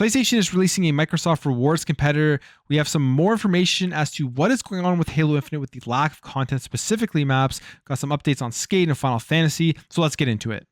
PlayStation is releasing a Microsoft Rewards competitor. We have some more information as to what is going on with Halo Infinite with the lack of content, specifically maps. Got some updates on Skate and Final Fantasy, so let's get into it.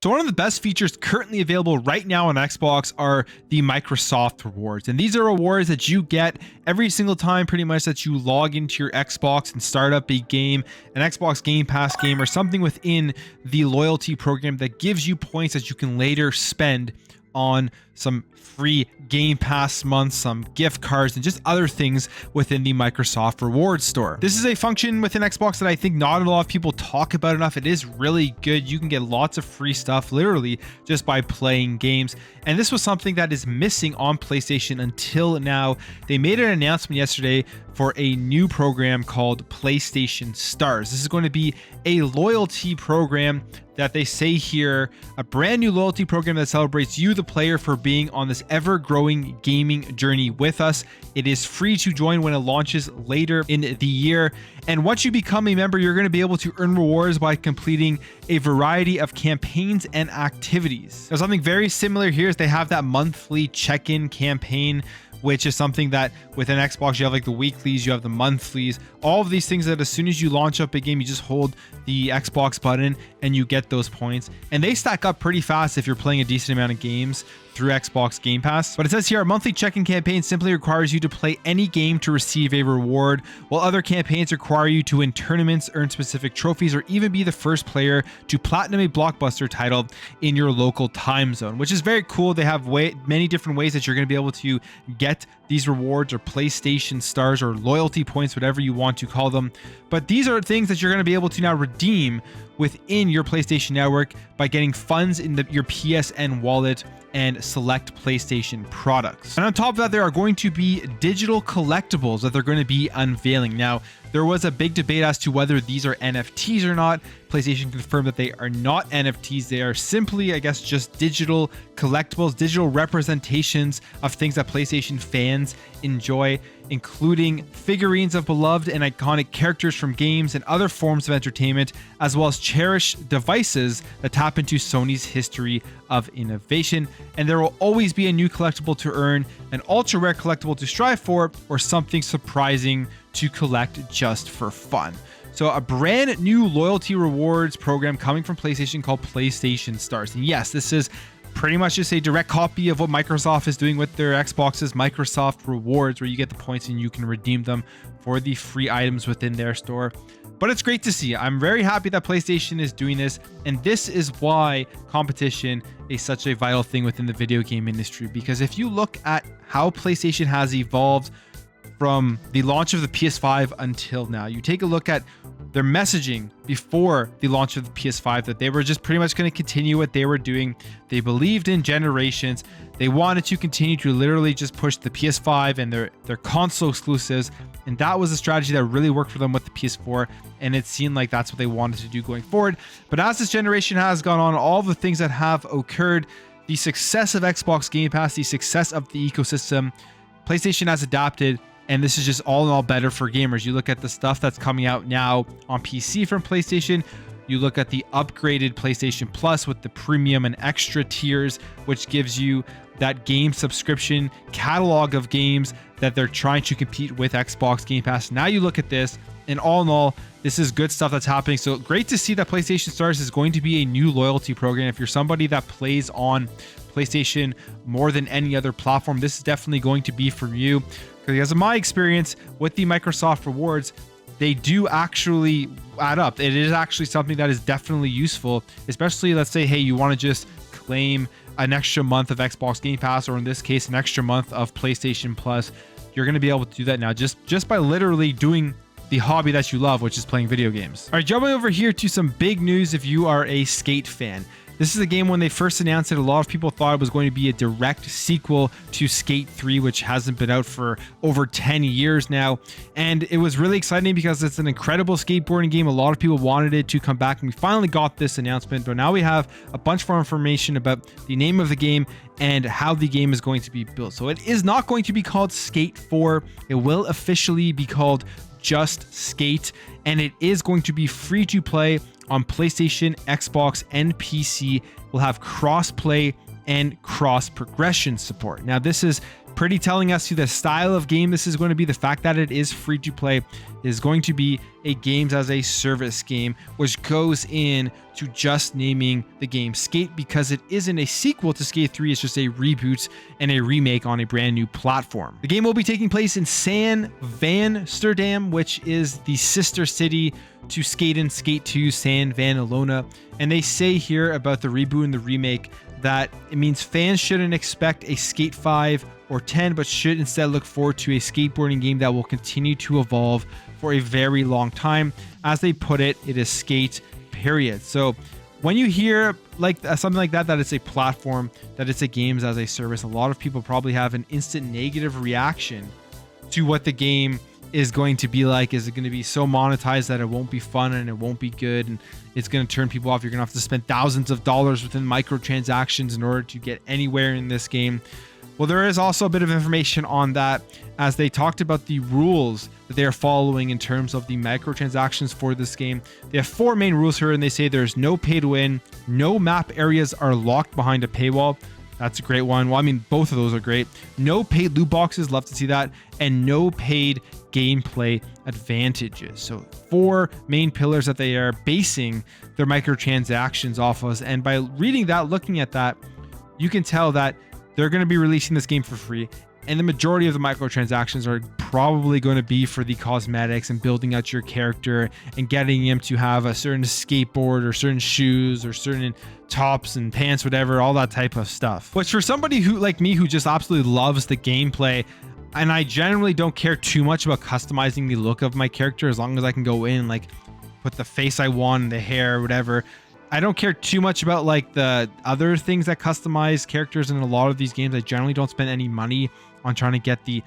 So one of the best features currently available right now on Xbox are the Microsoft rewards. And these are rewards that you get every single time pretty much that you log into your Xbox and start up a game, an Xbox Game Pass game or something within the loyalty program that gives you points that you can later spend on some free Game Pass months, some gift cards, and just other things within the Microsoft Rewards store. This is a function within Xbox that I think not a lot of people talk about enough. It is really good. You can get lots of free stuff literally just by playing games. And this was something that is missing on PlayStation until now. They made an announcement yesterday for a new program called PlayStation Stars. This is going to be a loyalty program that they say here, a brand new loyalty program that celebrates you, the player, for being on this ever-growing gaming journey with us. It is free to join when it launches later in the year. And once you become a member, you're going to be able to earn rewards by completing a variety of campaigns and activities. Now, something very similar here is they have that monthly check-in campaign, which is something that within Xbox, you have like the weeklies, you have the monthlies, all of these things that as soon as you launch up a game, you just hold the Xbox button and you get those points. And they stack up pretty fast if you're playing a decent amount of games through Xbox Game Pass. But it says here, our monthly check-in campaign simply requires you to play any game to receive a reward, while other campaigns require you to win tournaments, earn specific trophies, or even be the first player to platinum a blockbuster title in your local time zone, which is very cool. They have many different ways that you're going to be able to get these rewards or PlayStation Stars or loyalty points, whatever you want to call them. But these are things that you're going to be able to now redeem within your PlayStation Network by getting funds in your PSN wallet and select PlayStation products. And on top of that, there are going to be digital collectibles that they're going to be unveiling. Now, there was a big debate as to whether these are NFTs or not. PlayStation confirmed that they are not NFTs. They are simply, I guess, just digital collectibles, digital representations of things that PlayStation fans enjoy, including figurines of beloved and iconic characters from games and other forms of entertainment, as well as cherished devices that tap into Sony's history of innovation. And there will always be a new collectible to earn, an ultra rare collectible to strive for, or something surprising to collect just for fun. So a brand new loyalty rewards program coming from PlayStation called PlayStation Stars. And yes, this is pretty much just a direct copy of what Microsoft is doing with their Xbox's Microsoft Rewards, where you get the points and you can redeem them for the free items within their store. But it's great to see. I'm very happy that PlayStation is doing this, and this is why competition is such a vital thing within the video game industry. Because if you look at how PlayStation has evolved from the launch of the PS5 until now, you take a look at their messaging before the launch of the PS5, that they were just pretty much going to continue what they were doing. They believed in generations. They wanted to continue to literally just push the PS5 and their console exclusives. And that was a strategy that really worked for them with the PS4. And it seemed like that's what they wanted to do going forward. But as this generation has gone on, all the things that have occurred, the success of Xbox Game Pass, the success of the ecosystem, PlayStation has adapted. And this is just all in all better for gamers. You look at the stuff that's coming out now on PC from PlayStation. You look at the upgraded PlayStation Plus with the premium and extra tiers, which gives you that game subscription catalog of games that they're trying to compete with Xbox Game Pass. Now you look at this, and all in all, this is good stuff that's happening. So great to see that PlayStation Stars is going to be a new loyalty program. If you're somebody that plays on PlayStation more than any other platform, this is definitely going to be for you. Because in my experience with the Microsoft Rewards, they do actually add up. It is actually something that is definitely useful, especially let's say, hey, you want to just claim an extra month of Xbox Game Pass, or in this case, an extra month of PlayStation Plus. You're going to be able to do that now just by literally doing the hobby that you love, which is playing video games. All right, jumping over here to some big news if you are a Skate fan. This is a game, when they first announced it, a lot of people thought it was going to be a direct sequel to Skate 3, which hasn't been out for over 10 years now. And it was really exciting because it's an incredible skateboarding game. A lot of people wanted it to come back, and we finally got this announcement. But now we have a bunch more information about the name of the game and how the game is going to be built. So it is not going to be called Skate 4. It will officially be called Just Skate, and it is going to be free to play on PlayStation, Xbox, and PC will have cross-play and cross-progression support. Now, this is pretty telling us to the style of game this is going to be. The fact that it is free to play is going to be a games as a service game, which goes in to just naming the game Skate, because it isn't a sequel to Skate 3. It's just a reboot and a remake on a brand new platform. The game will be taking place in San Vansterdam, which is the sister city to Skate and Skate 2, San Van Ilona. And they say here about the reboot and the remake that it means fans shouldn't expect a Skate 5 or 10, but should instead look forward to a skateboarding game that will continue to evolve for a very long time. As they put it, it is Skate, period. So when you hear like something like that, that it's a platform, that it's a games as a service, a lot of people probably have an instant negative reaction to what the game is going to be like. Is it going to be so monetized that it won't be fun and it won't be good and it's going to turn people off? You're going to have to spend thousands of dollars within microtransactions in order to get anywhere in this game. Well, there is also a bit of information on that, as they talked about the rules that they are following in terms of the microtransactions for this game. They have 4 main rules here, and they say there's no pay to win, no map areas are locked behind a paywall. That's a great one. Well, I mean, both of those are great. No paid loot boxes, love to see that, and no paid gameplay advantages. So 4 main pillars that they are basing their microtransactions off of. And by reading that, looking at that, you can tell that they're going to be releasing this game for free, and the majority of the microtransactions are probably going to be for the cosmetics and building out your character and getting him to have a certain skateboard or certain shoes or certain tops and pants, whatever, all that type of stuff. Which for somebody who like me, who just absolutely loves the gameplay, and I generally don't care too much about customizing the look of my character, as long as I can go in, like put the face I want, the hair, whatever. I don't care too much about like the other things that customize characters in a lot of these games. I generally don't spend any money on trying to get the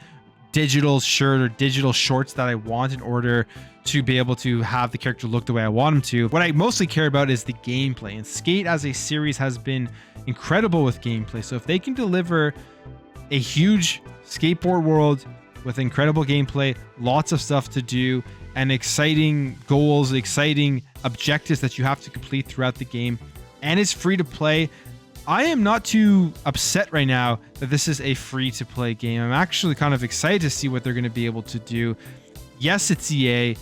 digital shirt or digital shorts that I want in order to be able to have the character look the way I want him to. What I mostly care about is the gameplay, and Skate as a series has been incredible with gameplay. So if they can deliver a huge skateboard world with incredible gameplay, lots of stuff to do, and exciting goals, exciting objectives that you have to complete throughout the game, and it's free to play, I am not too upset right now that this is a free to play game. I'm actually kind of excited to see what they're going to be able to do. Yes, it's EA.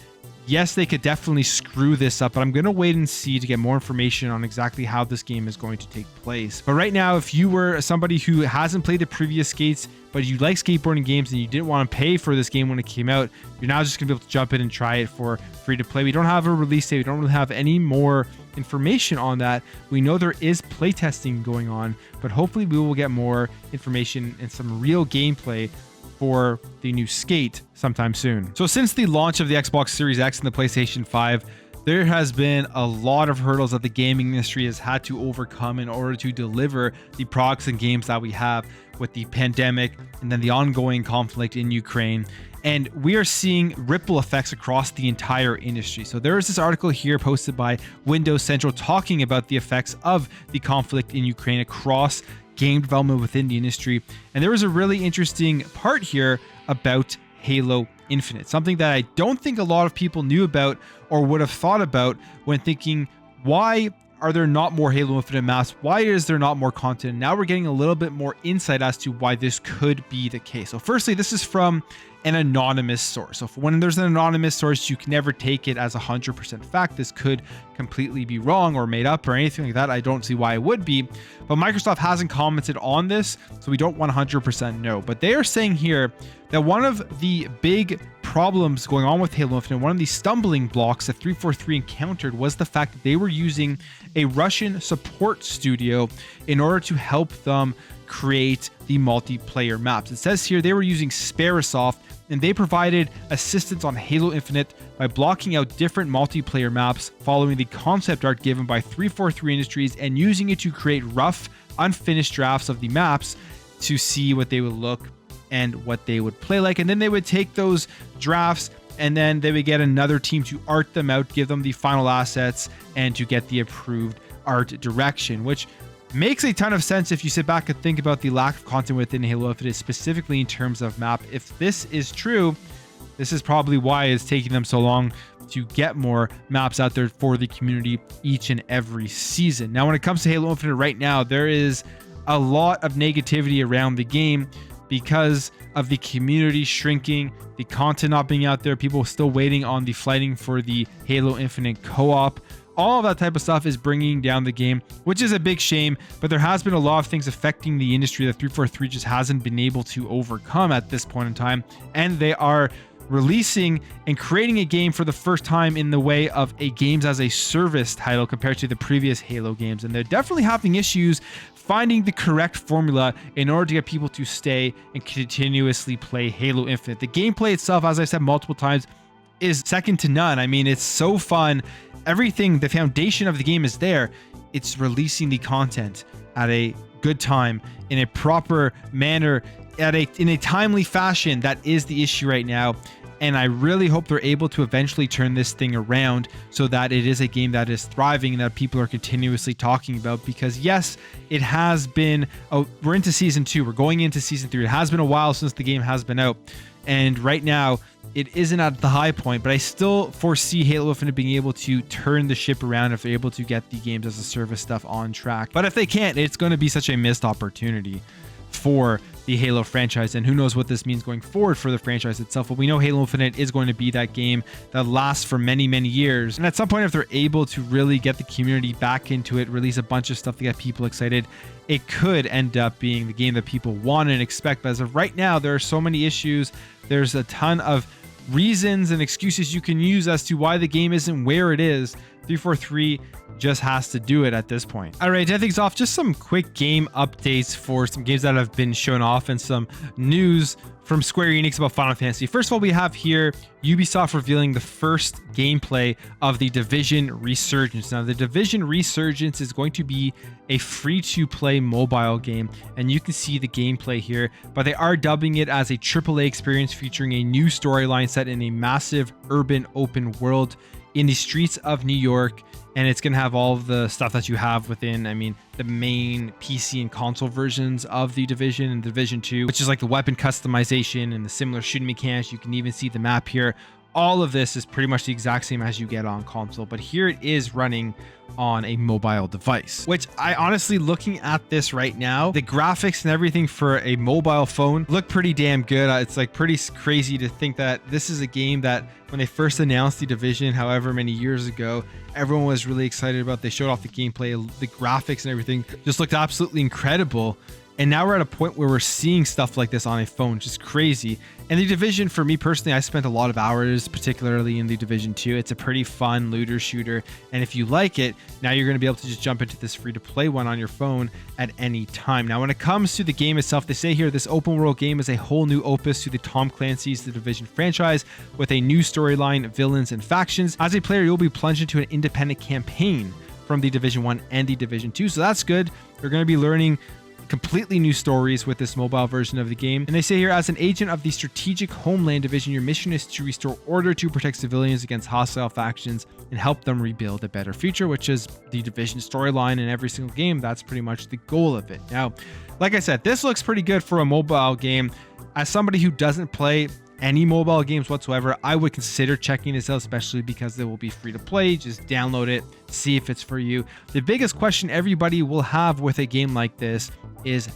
Yes, they could definitely screw this up, but I'm going to wait and see to get more information on exactly how this game is going to take place. But right now, if you were somebody who hasn't played the previous Skates, but you like skateboarding games and you didn't want to pay for this game when it came out, you're now just going to be able to jump in and try it for free to play. We don't have a release date. We don't really have any more information on that. We know there is playtesting going on, but hopefully we will get more information and some real gameplay for the new Skate sometime soon. So since the launch of the Xbox Series X and the PlayStation 5, there has been a lot of hurdles that the gaming industry has had to overcome in order to deliver the products and games that we have, with the pandemic and then the ongoing conflict in Ukraine. And we are seeing ripple effects across the entire industry. So there is this article here posted by Windows Central talking about the effects of the conflict in Ukraine across game development within the industry. And there was a really interesting part here about Halo Infinite, something that I don't think a lot of people knew about or would have thought about when thinking, why are there not more Halo Infinite maps? Why is there not more content? Now we're getting a little bit more insight as to why this could be the case. So firstly, this is from an anonymous source. So when there's an anonymous source, you can never take it as 100% fact. This could completely be wrong or made up or anything like that. I don't see why it would be, but Microsoft hasn't commented on this, so we don't 100% know. But they are saying here that one of the big problems going on with Halo Infinite, one of the stumbling blocks that 343 encountered, was the fact that they were using a Russian support studio in order to help them create the multiplayer maps. It says here they were using Sparasoft, and they provided assistance on Halo Infinite by blocking out different multiplayer maps, following the concept art given by 343 Industries and using it to create rough, unfinished drafts of the maps to see what they would look and what they would play like. And then they would take those drafts and then they would get another team to art them out, give them the final assets, and to get the approved art direction, which makes a ton of sense if you sit back and think about the lack of content within Halo Infinite, specifically in terms of map. If this is true, this is probably why it's taking them so long to get more maps out there for the community each and every season. Now, when it comes to Halo Infinite right now, there is a lot of negativity around the game because of the community shrinking, the content not being out there, people still waiting on the fighting for the Halo Infinite co-op. All of that type of stuff is bringing down the game, which is a big shame, but there has been a lot of things affecting the industry that 343 just hasn't been able to overcome at this point in time, and they are releasing and creating a game for the first time in the way of a games as a service title compared to the previous Halo games, and they're definitely having issues finding the correct formula in order to get people to stay and continuously play Halo Infinite. The gameplay itself, as I said multiple times, is second to none. I mean, it's so fun. Everything, the foundation of the game is there. It's releasing the content at a good time, in a proper manner, in a timely fashion. That is the issue right now. And I really hope they're able to eventually turn this thing around so that it is a game that is thriving and that people are continuously talking about. Because yes, it has been, we're into season 2, we're going into season 3. It has been a while since the game has been out. And right now, it isn't at the high point, but I still foresee Halo Infinite being able to turn the ship around if they're able to get the games as a service stuff on track. But if they can't, it's going to be such a missed opportunity for the Halo franchise, and who knows what this means going forward for the franchise itself. But we know Halo Infinite is going to be that game that lasts for many, many years. And at some point, if they're able to really get the community back into it, release a bunch of stuff to get people excited, it could end up being the game that people want and expect. But as of right now, there are so many issues. There's a ton of reasons and excuses you can use as to why the game isn't where it is. 343 just has to do it at this point. All right, to end things off, just some quick game updates for some games that have been shown off and some news from Square Enix about Final Fantasy. First of all, we have here Ubisoft revealing the first gameplay of the Division Resurgence. Now, the Division Resurgence is going to be a free-to-play mobile game, and you can see the gameplay here, but they are dubbing it as a AAA experience featuring a new storyline set in a massive urban open world in the streets of New York. And it's going to have all of the stuff that you have within, I mean, the main PC and console versions of the Division and Division 2, which is like the weapon customization and the similar shooting mechanics. You can even see the map here. All of this is pretty much the exact same as you get on console, but here it is running on a mobile device, which I honestly, looking at this right now, the graphics and everything for a mobile phone look pretty damn good. It's like pretty crazy to think that this is a game that when they first announced the Division, however many years ago, everyone was really excited about. They showed off the gameplay, the graphics and everything just looked absolutely incredible. And now we're at a point where we're seeing stuff like this on a phone, just crazy. And the Division, for me personally, I spent a lot of hours, particularly in the Division 2. It's a pretty fun looter shooter. And if you like it, now you're going to be able to just jump into this free-to-play one on your phone at any time. Now, when it comes to the game itself, they say here this open world game is a whole new opus to the Tom Clancy's The Division franchise with a new storyline, villains, and factions. As a player, you'll be plunged into an independent campaign from the Division 1 and the Division 2. So that's good. You're going to be learning completely new stories with this mobile version of the game. And they say here, as an agent of the strategic Homeland Division, your mission is to restore order, to protect civilians against hostile factions, and help them rebuild a better future, which is the Division storyline in every single game. That's pretty much the goal of it. Now, like I said, this looks pretty good for a mobile game. As somebody who doesn't play any mobile games whatsoever, I would consider checking this out, especially because they will be free to play. Just download it, see if it's for you. The biggest question everybody will have with a game like this is,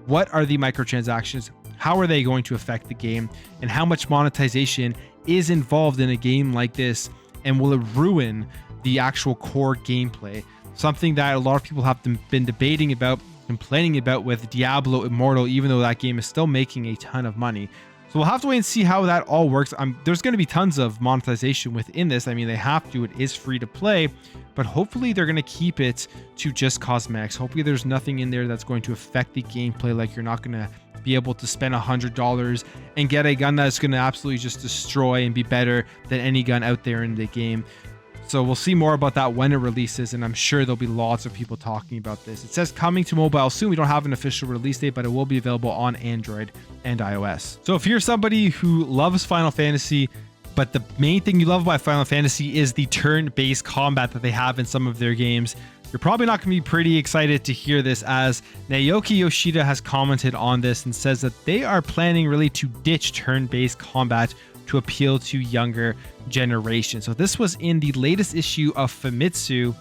what are the microtransactions? How are they going to affect the game? And how much monetization is involved in a game like this? And will it ruin the actual core gameplay? Something that a lot of people have been debating about, complaining about with Diablo Immortal, even though that game is still making a ton of money. So we'll have to wait and see how that all works. There's going to be tons of monetization within this. I mean, they have to. It is free to play, but hopefully they're going to keep it to just cosmetics. Hopefully there's nothing in there that's going to affect the gameplay. Like, you're not going to be able to spend $100 and get a gun that's going to absolutely just destroy and be better than any gun out there in the game. So we'll see more about that when it releases, and I'm sure there'll be lots of people talking about this. It says coming to mobile soon. We don't have an official release date, but it will be available on Android and iOS. So if you're somebody who loves Final Fantasy, but the main thing you love about Final Fantasy is the turn-based combat that they have in some of their games, you're probably not going to be pretty excited to hear this, as Naoki Yoshida has commented on this and says that they are planning really to ditch turn-based combat to appeal to younger generations. So this was in the latest issue of Famitsu,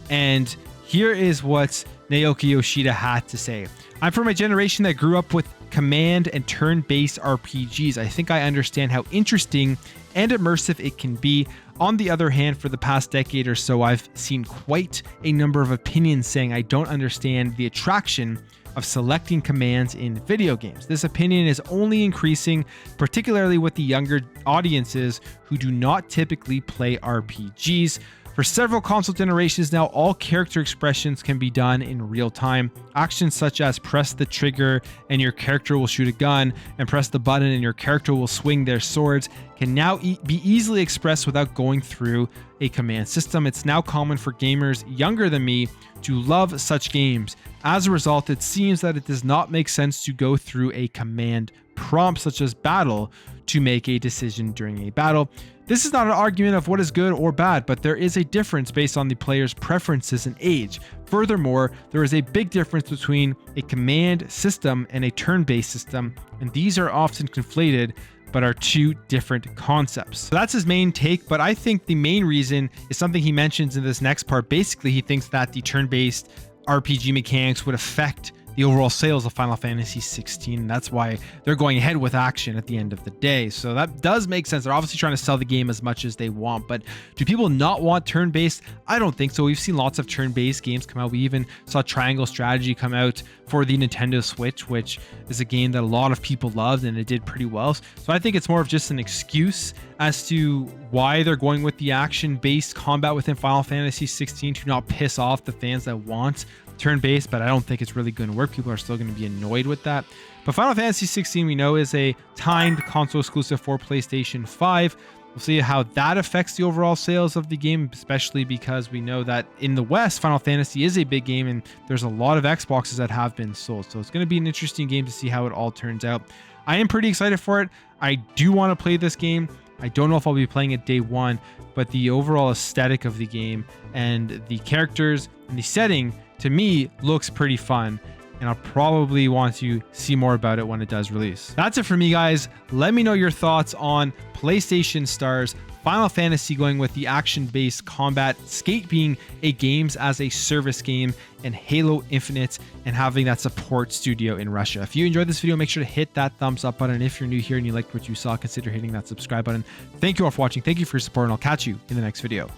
and here is what Naoki Yoshida had to say. I'm from a generation that grew up with command and turn-based RPGs. I think I understand how interesting and immersive it can be. On the other hand, for the past decade or so, I've seen quite a number of opinions saying I don't understand the attraction of selecting commands in video games. This opinion is only increasing, particularly with the younger audiences who do not typically play RPGs. For several console generations now, all character expressions can be done in real time. Actions such as press the trigger and your character will shoot a gun, and press the button and your character will swing their swords, can now be easily expressed without going through a command system. It's now common for gamers younger than me to love such games. As a result, it seems that it does not make sense to go through a command prompt such as battle to make a decision during a battle. This is not an argument of what is good or bad, but there is a difference based on the player's preferences and age. Furthermore, there is a big difference between a command system and a turn-based system, and these are often conflated but are two different concepts. So that's his main take, but I think the main reason is something he mentions in this next part. Basically, he thinks that the turn-based RPG mechanics would affect the overall sales of Final Fantasy 16. That's why they're going ahead with action at the end of the day. So that does make sense. They're obviously trying to sell the game as much as they want, but do people not want turn-based? I don't think so. We've seen lots of turn-based games come out. We even saw Triangle Strategy come out for the Nintendo Switch, which is a game that a lot of people loved and it did pretty well. So I think it's more of just an excuse as to why they're going with the action-based combat within Final Fantasy 16 to not piss off the fans that want turn-based, but I don't think it's really going to work. People are still going to be annoyed with that. But Final Fantasy 16 we know is a timed console exclusive for PlayStation 5. We'll see how that affects the overall sales of the game, especially because we know that in the West, Final Fantasy is a big game and there's a lot of Xboxes that have been sold. So it's going to be an interesting game to see how it all turns out. I am pretty excited for it. I do want to play this game. I don't know if I'll be playing it day one, but the overall aesthetic of the game and the characters and the setting to me looks pretty fun, and I'll probably want to see more about it when it does release. That's it for me, guys. Let me know your thoughts on PlayStation Stars, Final Fantasy going with the action-based combat, Skate being a games as a service game, and Halo Infinite and having that support studio in Russia. If you enjoyed this video, make sure to hit that thumbs up button. If you're new here and you liked what you saw, consider hitting that subscribe button. Thank you all for watching. Thank you for your support, and I'll catch you in the next video.